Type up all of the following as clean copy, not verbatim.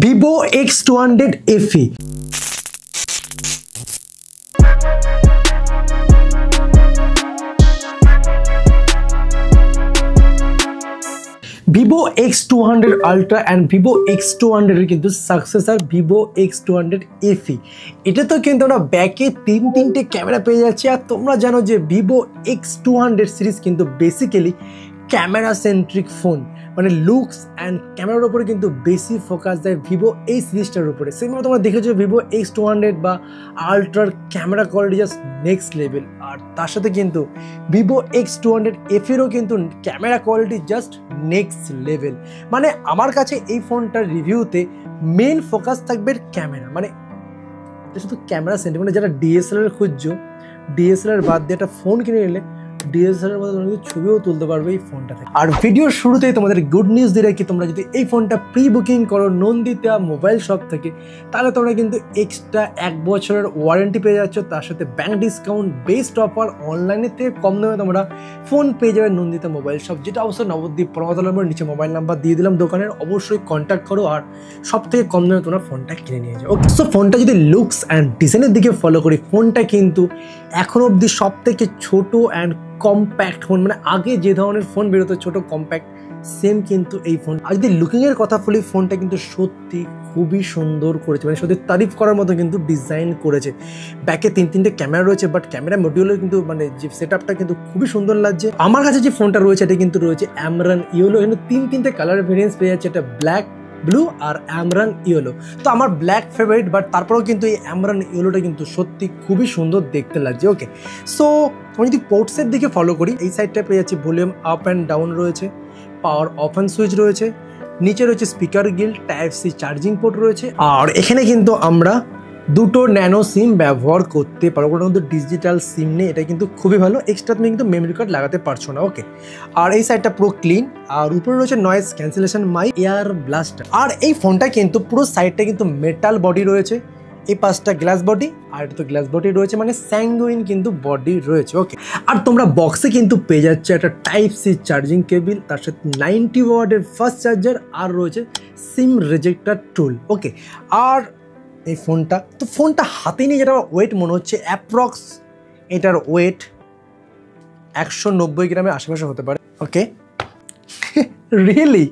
Vivo X200 FE। Vivo X200 Ultra and Vivo X200 কিন্তু successor Vivo X200 FE। এটা তো কিন্তু আমরা ব্যাকে তিনটে ক্যামেরা পেয়ে যাচ্ছি। আর তোমরা জানো যে Vivo X200 সিরিজ কিন্তু বেসিক্যালি ক্যামেরা সেন্ট্রিক ফোন, মানে লুকস অ্যান্ড ক্যামেরার উপরে কিন্তু বেশি ফোকাস দেয় ভিভো এই সিরিজটার উপরে। সেভাবে তোমরা দেখেছো Vivo X200 বা আলট্রার camera quality just next level. আর তার সাথে কিন্তু Vivo X200 FEরও কিন্তু camera quality just next level. মানে আমার কাছে এই ফোনটার রিভিউতে মেন ফোকাস থাকবে ক্যামেরা, মানে শুধু ক্যামেরা সেন্ট্রিক। মানে যারা ডিএসএলআর খুঁজছো, ডিএসএলআর বাদ দিয়ে একটা ফোন কিনে নিলে ডিএসএলআর মধ্যে তোমরা ছবিও তুলতে পারবে এই ফোনটা থেকে। আর ভিডিওর শুরুতেই তোমাদের গুড নিউজ দিয়ে রাখি, তোমরা যদি এই ফোনটা প্রি বুকিং করো নন্দিতা মোবাইল শপ থেকে, তাহলে তোমরা কিন্তু এক্সট্রা 1 বছরের ওয়ারেন্টি পেয়ে যাচ্ছ। তার সাথে ব্যাংক ডিসকাউন্ট, বেস্ট অফার, অনলাইনের থেকে কম দামে তোমরা ফোন পেয়ে যাবে নন্দিতা মোবাইল শপ, যেটা অবশ্যই নবদ্বীপ পরমাতলা নম্বর নিচে মোবাইল নাম্বার দিয়ে দিলাম দোকানের। অবশ্যই কন্ট্যাক্ট করো আর সব থেকে কম দামে তোমরা ফোনটা কিনে নিয়ে যাও। ওকে, সো ফোনটা যদি লুকস অ্যান্ড ডিজাইনের দিকে ফলো করি, ফোনটা কিন্তু এখন অবধি সব থেকে ছোট অ্যান্ড কম্প্যাক্ট ফোন। মানে আগে যে ধরনের ফোন বেরোতো ছোট কম্প্যাক্ট, সেম কিন্তু এই ফোন। আর যদি লুকিংয়ের কথা বলি, ফোনটা কিন্তু সত্যি খুবই সুন্দর করেছে, মানে সত্যি তারিফ করার মতো কিন্তু ডিজাইন করেছে। ব্যাকে তিনটে ক্যামেরা রয়েছে, বাট ক্যামেরা মডিউলের কিন্তু মানে যে সেট আপটা কিন্তু খুবই সুন্দর লাগছে। আমার কাছে যে ফোনটা রয়েছে এটা কিন্তু রয়েছে অ্যামরান ইয়েলো। এখানে তিনটে কালার ভেরিয়েন্স পেয়ে যাচ্ছে, এটা ব্ল্যাক, ব্লু আর অ্যামরান ইয়েলো। তো আমার ব্ল্যাক ফেভারিট, বাট তারপরেও কিন্তু এই অ্যামরান ইয়েলোটা কিন্তু সত্যি খুবই সুন্দর দেখতে লাগছে। ওকে, সো আমি যদি পোর্টসের দিকে ফলো করি, এই সাইডটা পেয়ে যাচ্ছি ভলিউম আপ অ্যান্ড ডাউন রয়েছে, পাওয়ার অফ অ্যান্ড সুইচ রয়েছে, নিচে রয়েছে speaker grill, type C charging port রয়েছে। আর এখানে কিন্তু আমরা দুটো ন্যানো সিম ব্যবহার করতে পারবো, কোনো কিন্তু ডিজিটাল সিম নেই, এটা কিন্তু খুবই ভালো। এক্সট্রা তুমি কিন্তু মেমরি কার্ড লাগাতে পারছো না। ওকে, আর এই সাইডটা পুরো ক্লিন, আর উপরে রয়েছে noise cancellation mic, air blaster. আর এই ফোনটা কিন্তু পুরো সাইডটা কিন্তু মেটাল বডি রয়েছে, এই পাঁচটা গ্লাস বডি, আর এটা তো গ্লাস বডি রয়েছে, মানে স্যাঙ্গুইন কিন্তু বডি রয়েছে। ওকে, আর তোমরা বক্সে কিন্তু পেয়ে যাচ্ছে একটা টাইপ সি চার্জিং কেবিল, তার সাথে 90 ওয়াটের ফাস্ট চার্জার, আর রয়েছে সিম রিজেক্টার টুল। ওকে, আর এই ফোনটা হাতে নিয়ে যেটা ওয়েট মনে হচ্ছে, অ্যাপ্রক্স এটার ওয়েট 190 গ্রামের আশেপাশে হতে পারে। ওকে, রিয়েলি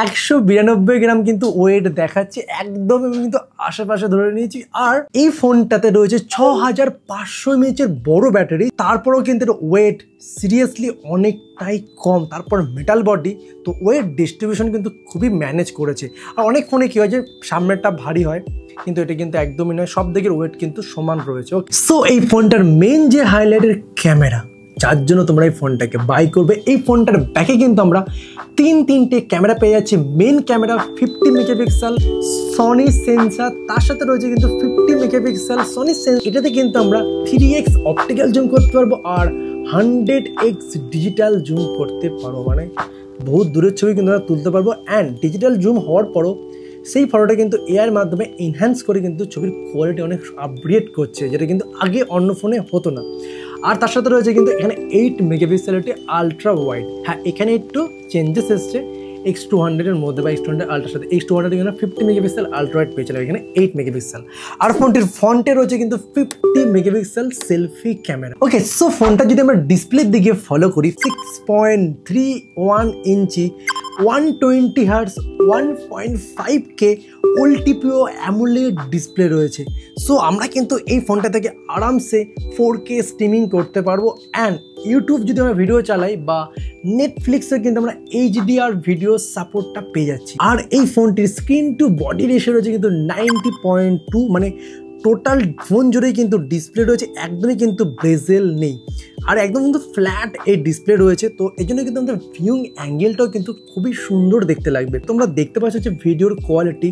192 গ্রাম কিন্তু ওয়েট দেখাচ্ছে, একদম আমি কিন্তু আশেপাশে ধরে নিয়েছি। আর এই ফোনটাতে রয়েছে 6500 mAh বড় ব্যাটারি, তারপরেও কিন্তু এর ওয়েট সিরিয়াসলি অনেকটাই কম। তারপর মেটাল বডি, তো ওয়েট ডিস্ট্রিবিউশন কিন্তু খুবই ম্যানেজ করেছে। আর অনেক ফোনে কী হয় যে সামনেরটা ভারী হয়, কিন্তু এটা কিন্তু একদমই নয়, সব দিকের ওয়েট কিন্তু সমান রয়েছে। ওকে, সো এই ফোনটার মেন যে হাইলাইটের ক্যামেরা, যার জন্য তোমরা এই ফোনটাকে বাই করবে, এই ফোনটার ব্যাকে কিন্তু আমরা তিনটে ক্যামেরা পেয়ে যাচ্ছি। Main camera 50 megapixel Sony sensor, তার সাথে রয়েছে কিন্তু 50 মেগাপিক্সেল সনি সেন্সার। এটাতে কিন্তু আমরা 3x অপটিক্যাল জুম করতে পারবো আর 100x ডিজিটাল জুম করতে পারবো, মানে বহুত দূরের ছবি কিন্তু আমরা তুলতে পারবো। অ্যান্ড ডিজিটাল জুম হওয়ার পরও সেই ফটোটা কিন্তু এআইয়ের মাধ্যমে এনহ্যান্স করে কিন্তু ছবির কোয়ালিটি অনেক আপগ্রেড করছে, যেটা কিন্তু আগে অন্য ফোনে হতো না। আর তার সাথে রয়েছে কিন্তু এখানে 8 মেগাপিক্সেল একটি আলট্রা ওয়াইড। হ্যাঁ, এখানে একটু চেঞ্জেস এসছে X200 এর মধ্যে বা X200 আলট্রার সাথে। X200 এখানে 50 মেগাপিক্সেল আলট্রা ওয়াইড পেয়েছিল, এখানে 8 মেগাপিক্সেল। আর ফোনটির ফ্রন্টে রয়েছে কিন্তু 50 মেগাপিক্সেল সেলফি ক্যামেরা। ওকে, সো ফোনটা যদি আমরা ডিসপ্লের দিকে ফলো করি, 6.31 ইঞ্চি 120 hertz 1.5K OLTPO AMOLED display রয়েছে। সো আমরা কিন্তু এই ফোনটা থেকে আরামসে 4K স্ট্রিমিং করতে পারবো। অ্যান্ড ইউটিউব যদি আমরা ভিডিও চালাই বা নেটফ্লিক্সে কিন্তু আমরা HDR ভিডিও সাপোর্টটা পেয়ে যাচ্ছি। আর এই ফোনটির স্ক্রিন টু বডি রেশিও রয়েছে কিন্তু 90.2, মানে টোটাল ফোন জুড়েই কিন্তু ডিসপ্লে রয়েছে, একদমই কিন্তু বেজেল নেই, আর একদম কিন্তু ফ্ল্যাট এই ডিসপ্লে রয়েছে। তো এই জন্য কিন্তু আমাদের ভিউইং অ্যাঙ্গেলটাও কিন্তু খুবই সুন্দর দেখতে লাগবে। তোমরা দেখতে পাচ্ছ যে ভিডিওর কোয়ালিটি,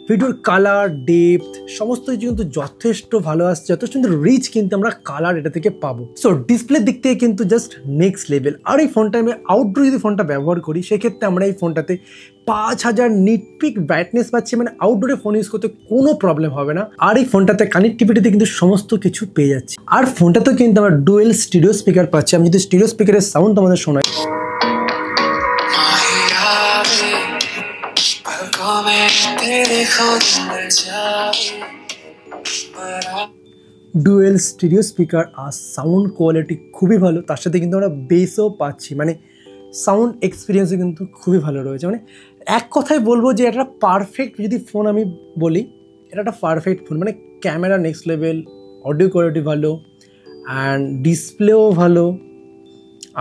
ভিডিওর কালার, ডেপথ সমস্ত কিছু কিন্তু যথেষ্ট ভালো আসছে, যথেষ্ট কিন্তু রিচ কিন্তু আমরা কালার এটা থেকে পাবো। সো ডিসপ্লের দিক থেকে কিন্তু জাস্ট নেক্সট লেভেল। আর এই ফোনটা আমি আউটডোর যদি ফোনটা ব্যবহার করি, সেক্ষেত্রে আমরা এই ফোনটাতে 5000 নিটপিক ব্রাইটনেস পাচ্ছি, মানে আউটডোরে ফোন ইউজ করতে কোনো প্রবলেম হবে না। আর এই ফোনটাতে কানেক্টিভিটিতে কিন্তু সমস্ত কিছু পেয়ে যাচ্ছি। আর ফোনটাতেও কিন্তু আমরা ডুয়েল স্টিরিও স্পিকার পাচ্ছি। আমি যদি স্টিরিও স্পিকারের সাউন্ড আমাদের শোনাই, ডুয়েল স্টিরিও স্পিকার আর সাউন্ড কোয়ালিটি খুবই ভালো, তার সাথে কিন্তু আমরা বেসও পাচ্ছি, মানে সাউন্ড এক্সপিরিয়েন্সও কিন্তু খুবই ভালো রয়েছে। মানে এক কথায় বলবো যে এটা পারফেক্ট যদি ফোন আমি বলি, এটা একটা পারফেক্ট ফোন। মানে camera next level, audio quality ভালো, অ্যান্ড ডিসপ্লেও ভালো,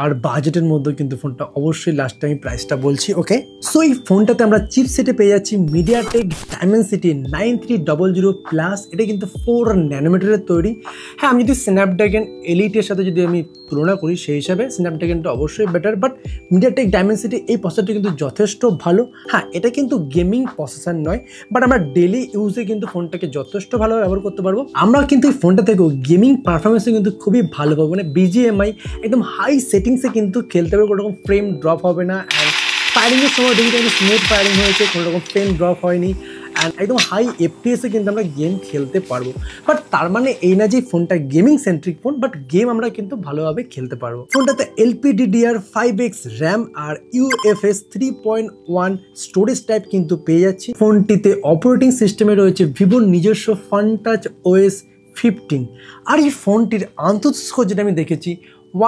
আর বাজেটের মধ্যে কিন্তু ফোনটা অবশ্যই লাস্টে আমি প্রাইসটা বলছি। ওকে, সো এই ফোনটাতে আমরা চিপসেটে পেয়ে যাচ্ছি মিডিয়াটেক ডাইমেনসিটি 9300+। এটা কিন্তু 4 ন্যানোমিটারের তৈরি। হ্যাঁ, আমি যদি স্ন্যাপড্রাগন এলিটের সাথে যদি আমি তুলনা করি সেই হিসাবে স্ন্যাপড্রাগনটা অবশ্যই বেটার, বাট মিডিয়াটেক ডাইমেনসিটি এই প্রসেসরটা কিন্তু যথেষ্ট ভালো। হ্যাঁ, এটা কিন্তু গেমিং প্রসেসর নয়, বাট আমরা ডেলি ইউজে কিন্তু ফোনটাকে যথেষ্ট ভালোভাবে ব্যবহার করতে পারবো। আমরা কিন্তু এই ফোনটা থেকেও গেমিং পারফরমেন্সে কিন্তু খুবই ভালো পাবো। মানে BGMI একদম হাই সেটিংসে কিন্তু খেলতে পারবে, কোনো রকম ফ্রেম ড্রপ হবে না। অ্যান্ড ফায়ারিংয়ের সময় দেখি কিন্তু স্মুথ ফায়ারিং হয়েছে, কোনো রকম ফ্রেম ড্রপ হয়নি। অ্যান্ড একদম হাই FPS-এ কিন্তু আমরা গেম খেলতে পারবো। বাট তার মানে এই না যে ফোনটা gaming centric phone, but game আমরা কিন্তু ভালোভাবে খেলতে পারবো। ফোনটাতে LPDDR5X র্যাম আর UFS 3.1 স্টোরেজ টাইপ কিন্তু পেয়ে যাচ্ছি। ফোনটিতে অপারেটিং সিস্টেমে রয়েছে ভিভোর নিজস্ব ফানটাচ OS 15। আর এই ফোনটির আন্তঃ স্কোর যেটা আমি দেখেছি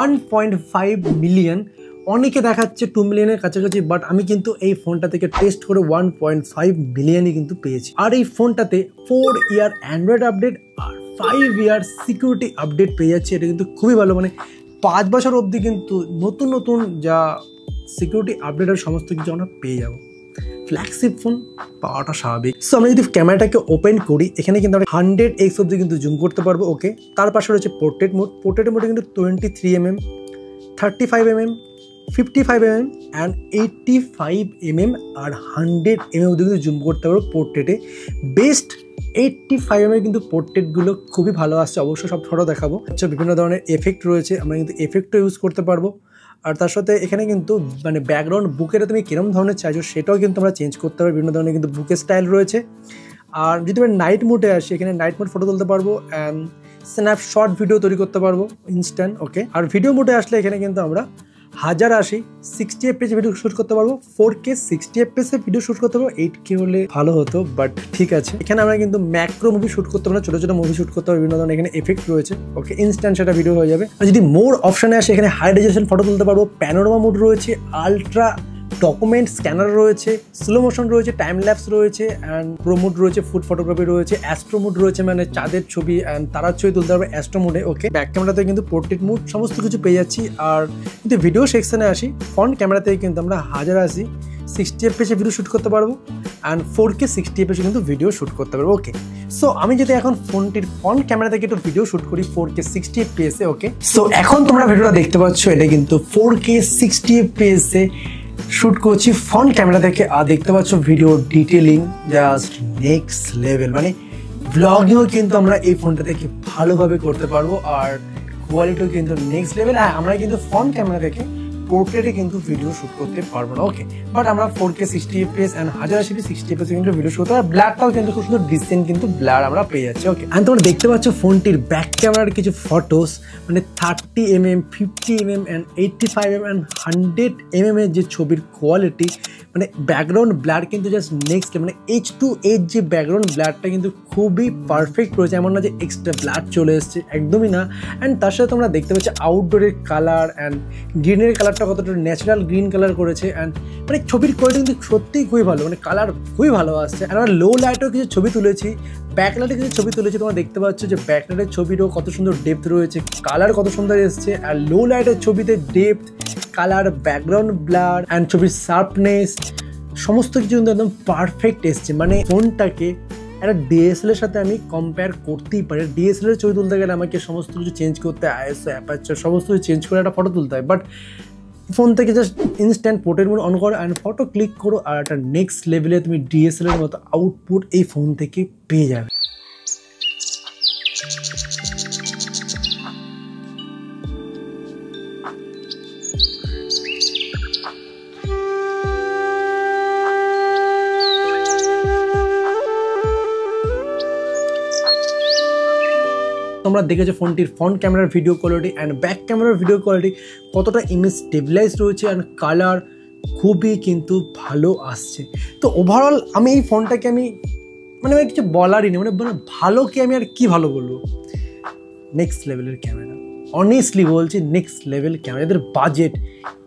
1.5 মিলিয়ন, অনেকে দেখাচ্ছে 2 মিলিয়নের কাছাকাছি, বাট আমি কিন্তু এই ফোনটা থেকে টেস্ট করে 1.5 মিলিয়নই কিন্তু পেয়েছি। আর এই ফোনটাতে 4 ইয়ার অ্যান্ড্রয়েড আপডেট আর 5 ইয়ার সিকিউরিটি আপডেট পেয়ে যাচ্ছে। এটা কিন্তু খুবই ভালো, মানে 5 বছর অবধি কিন্তু নতুন নতুন যা সিকিউরিটি আপডেট আর সমস্ত কিছু আমরা পেয়ে যাবো। ফ্ল্যাগশিপ ফোন পাওয়াটা স্বাভাবিক। সো আমরা যদি ক্যামেরাটাকে ওপেন করি, এখানে কিন্তু আমরা 100x অবধি কিন্তু জুম করতে পারবো। ওকে, তার পাশে রয়েছে পোর্ট্রেট মোড। পোর্ট্রেট মোডে কিন্তু 23mm, 35mm, 55mm and 85mm R 100mm অবধি কিন্তু জুম করতে পারবো পোর্ট্রেটে। বেস্ট 85mm কিন্তু পোর্ট্রেটগুলো খুবই ভালো আসছে, অবশ্যই সব ফটো দেখাবো। আচ্ছা, বিভিন্ন ধরনের এফেক্ট রয়েছে, আমরা কিন্তু এফেক্টও ইউজ করতে পারবো। আর তার সাথে এখানে কিন্তু মানে ব্যাকগ্রাউন্ড বুকের তুমি কিরম ধরনের চাইছো সেটাও কিন্তু আমরা চেঞ্জ করতে পারবো। বিভিন্ন ধরনের কিন্তু বুকের স্টাইল রয়েছে। আর যদি আমরা নাইট মোডে আসি, এখানে নাইট মোড ফটো তুলতে পারবো অ্যান্ড স্ন্যাপশট ভিডিও তৈরি করতে পারবো ইনস্ট্যান্ট। ওকে, আর ভিডিও মোডে আসলে এখানে কিন্তু আমরা 1080 60 FPS ভিডিও শ্যুট করতে পারবো, 4K 60 FPS ভিডিও শ্যুট করতে পারবো। 8K হলে ভালো হতো, বাট ঠিক আছে। এখানে আমরা কিন্তু ম্যাক্রো মুভি শ্যুট করতে পারবো, ছোটো ছোটো মুভি শ্যুট করতে পারবো, বিভিন্ন ধরনের এখানে এফেক্ট রয়েছে। ওকে, ইনস্ট্যান্ট সেটা ভিডিও হয়ে যাবে। আর যদি মোর অপশানে আসে, এখানে হাই রেজলিউশন ফটো তুলতে পারবো, প্যানোরামা মোড রয়েছে, আলট্রা ডকুমেন্ট স্ক্যানার রয়েছে, স্লো মোশন রয়েছে, টাইম ল্যাপস রয়েছে, অ্যান্ড প্রো মোড রয়েছে, ফুড ফটোগ্রাফি রয়েছে, অ্যাস্ট্রো মোড রয়েছে, মানে চাঁদের ছবি অ্যান্ড তারার ছবি তুলতে পারবে অ্যাস্ট্রো মোডে। ওকে, ব্যাক ক্যামেরাতে কিন্তু পোর্ট্রেট মোড সমস্ত কিছু পেয়ে যাচ্ছি। আর যদি ভিডিও সেকশনে আসি, ফ্রন্ট ক্যামেরাতে কিন্তু আমরা 1080 60 FPS ভিডিও শ্যুট করতে পারবো অ্যান্ড 4K 60 FPS কিন্তু ভিডিও শ্যুট করতে পারবো। ওকে, সো আমি যদি এখন ফোনটির ফ্রন্ট ক্যামেরা থেকে একটু ভিডিও শ্যুট করি 4K 60 FPS। ওকে, সো এখন তোমরা ভিডিওটা দেখতে পাচ্ছ, এটা কিন্তু 4K 60 FPS শ্যুট করছি ফ্রন্ট ক্যামেরা থেকে। আর দেখতে পাচ্ছ video detailing just next level, মানে ব্লগিংও কিন্তু আমরা এই ফোনটা থেকে ভালোভাবে করতে পারবো আর কোয়ালিটিও কিন্তু নেক্সট লেভেল। হ্যাঁ, আমরা কিন্তু ফ্রন্ট ক্যামেরা থেকে পোর্ট্রেটে কিন্তু ভিডিও শ্যুট করতে পারবো না। ওকে, বাট আমরা 4K 60 FPS অ্যান্ড 1080 60 FPS কিন্তু ভিডিও শ্যুট করতে পারবো। ব্ল্যাকটাও কিন্তু খুব সুন্দর ডিসেন্ট কিন্তু ব্লার আমরা পেয়ে যাচ্ছি। ওকে, আর তোমরা দেখতে পাচ্ছ ফোনটির ব্যাক ক্যামেরার কিছু ফটোস, মানে 30mm, 50mm and 85mm and 100mm এর যে ছবির কোয়ালিটি, মানে ব্যাকগ্রাউন্ড ব্লার কিন্তু জাস্ট নেক্সট, মানে H2H যে ব্যাকগ্রাউন্ড ব্লারটা কিন্তু খুবই পারফেক্ট রয়েছে, এমন না যে এক্সট্রা ব্লার চলে এসছে, একদমই না। অ্যান্ড তার সাথে তোমরা দেখতে পাচ্ছ আউটডোরের কালার অ্যান্ড গ্রিনের কালারটা কতটা ন্যাচারাল গ্রিন কালার করেছে। অ্যান্ড মানে ছবির কোয়ালিটি কিন্তু সত্যিই খুবই ভালো, মানে কালার খুবই ভালো আসছে। আর আমরা লো লাইটেও কিছু ছবি তুলেছি, ব্যাকলাইটে কিছু ছবি তুলেছি, তোমরা দেখতে পাচ্ছ যে ব্যাকলাইটের ছবিরও কত সুন্দর ডেপথ রয়েছে, কালার কত সুন্দর এসছে। আর লো লাইটের ছবিতে depth, colour, background blur and ছবির শার্পনেস সমস্ত কিছু কিন্তু একদম পারফেক্ট এসছে। মানে ফোনটাকে একটা DSLR এর সাথে আমি কম্পেয়ার করতেই পারি। DSLR এর ছবি তুলতে গেলে আমাকে সমস্ত কিছু চেঞ্জ করতে হয়, ISO, অ্যাপারচার সমস্ত কিছু চেঞ্জ করে একটা ফটো তুলতে হয়, বাট ফোন থেকে just instant portrait mode on করো অ্যান্ড ফটো ক্লিক করো আর একটা নেক্সট লেভেলে তুমি DSLR এর মতো আউটপুট এই ফোন থেকে পেয়ে যাবে। তোমরা দেখেছো ফোনটির ফ্রন্ট ক্যামেরার ভিডিও কোয়ালিটি অ্যান্ড ব্যাক ক্যামেরার ভিডিও কোয়ালিটি কতটা ইমেজ স্টেবিলাইজ রয়েছে, অ্যান্ড কালার খুবই কিন্তু ভালো আসছে। তো ওভারঅল আমি এই ফোনটাকে আমি কিছু বলারই নেই, ভালো কি আমি আর কি ভালো বলবো। নেক্সট লেভেলের ক্যামেরা, অনেস্টলি বলছি নেক্সট লেভেল ক্যামেরা। এদের বাজেট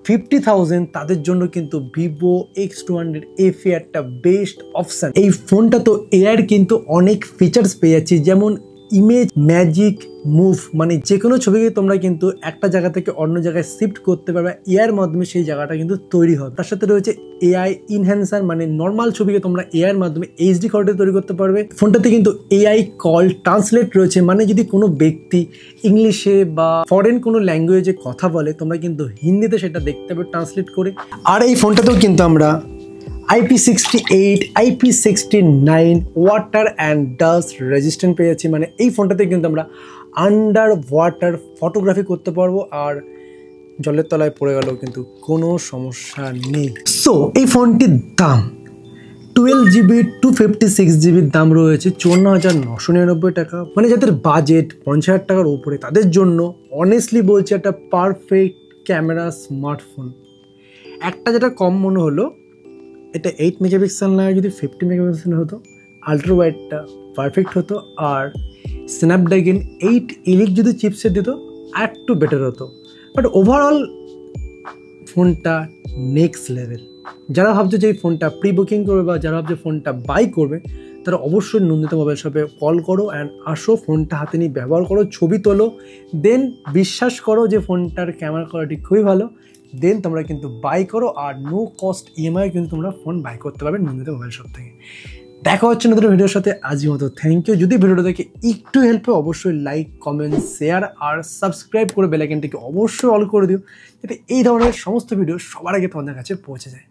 50,000, তাদের জন্য কিন্তু ভিভো X200 FE একটা বেস্ট অপশান। এই ফোনটা তো এআর কিন্তু অনেক ফিচার্স পেয়ে যাচ্ছি, যেমন ইমেজ ম্যাজিক মুভ, যে কোনো ছবিকে তোমরা কিন্তু একটা জায়গা থেকে অন্য জায়গায় শিফট করতে পারবে, এআইয়ের মাধ্যমে সেই জায়গাটা কিন্তু তৈরি হবে। তার সাথে রয়েছে এআই ইনহ্যান্সার, নর্মাল ছবিকে তোমরা এআইয়ের মাধ্যমে এইচডি কোয়ালিটি তৈরি করতে পারবে। ফোনটাতে কিন্তু এআই কল ট্রান্সলেট রয়েছে, যদি কোনো ব্যক্তি ইংলিশে বা ফরেন কোনো ল্যাঙ্গুয়েজে কথা বলে, তোমরা কিন্তু হিন্দিতে সেটা দেখতে পাবে ট্রান্সলেট করে। আর এই ফোনটাতেও কিন্তু আমরা IP68, IP69 water and dust resistant পেয়ে যাচ্ছি। এই ফোনটাতে কিন্তু আমরা আন্ডার ওয়াটার ফটোগ্রাফি করতে পারবো, আর জলের তলায় পড়ে গেলেও কিন্তু কোনো সমস্যা নেই। সো এই ফোনটির দাম 12GB 256GB দাম রয়েছে 54,999 টাকা। যাদের বাজেট 50,000 টাকার উপরে, তাদের জন্য অনেস্টলি বলছি একটা পারফেক্ট ক্যামেরা স্মার্টফোন। একটা যেটা কম মনে হলো, এটা 8 মেগাপিক্সেল না, যদি 50 মেগাপিক্সেল হতো, আলট্রা ওয়াইডটা পারফেক্ট হতো, আর স্ন্যাপড্রাগন 8 এলিট যদি চিপসেট দিত আর একটু বেটার হতো। বাট ওভারঅল ফোনটা নেক্সট লেভেল। যারা ভাবছে যে এই ফোনটা প্রি বুকিং করবে বা যারা ভাবছে ফোনটা বাই করবে, তারা অবশ্যই নন্দিতা মোবাইল শপে কল করো অ্যান্ড আসো, ফোনটা হাতে নিয়ে ব্যবহার করো, ছবি তোলো, দেন বিশ্বাস করো যে ফোনটার ক্যামেরা কোয়ালিটি খুবই ভালো, দেন তোমরা কিন্তু বাই করো। আর নো কস্ট ইএমআই কিন্তু তোমরা ফোন বাই করতে পারবে নন্দিতা মোবাইল শপ থেকে। দেখা হচ্ছে নতুন ভিডিওর সাথে, আজকের মতো থ্যাংক ইউ। যদি ভিডিওটা দেখে একটু হেল্প হয়, অবশ্যই লাইক, কমেন্ট, শেয়ার আর সাবস্ক্রাইব করে বেল আইকনটিকে অবশ্যই অল করে দিও, যাতে এই ধরনের সমস্ত ভিডিও সবার আগে তোমাদের কাছে পৌঁছে যায়।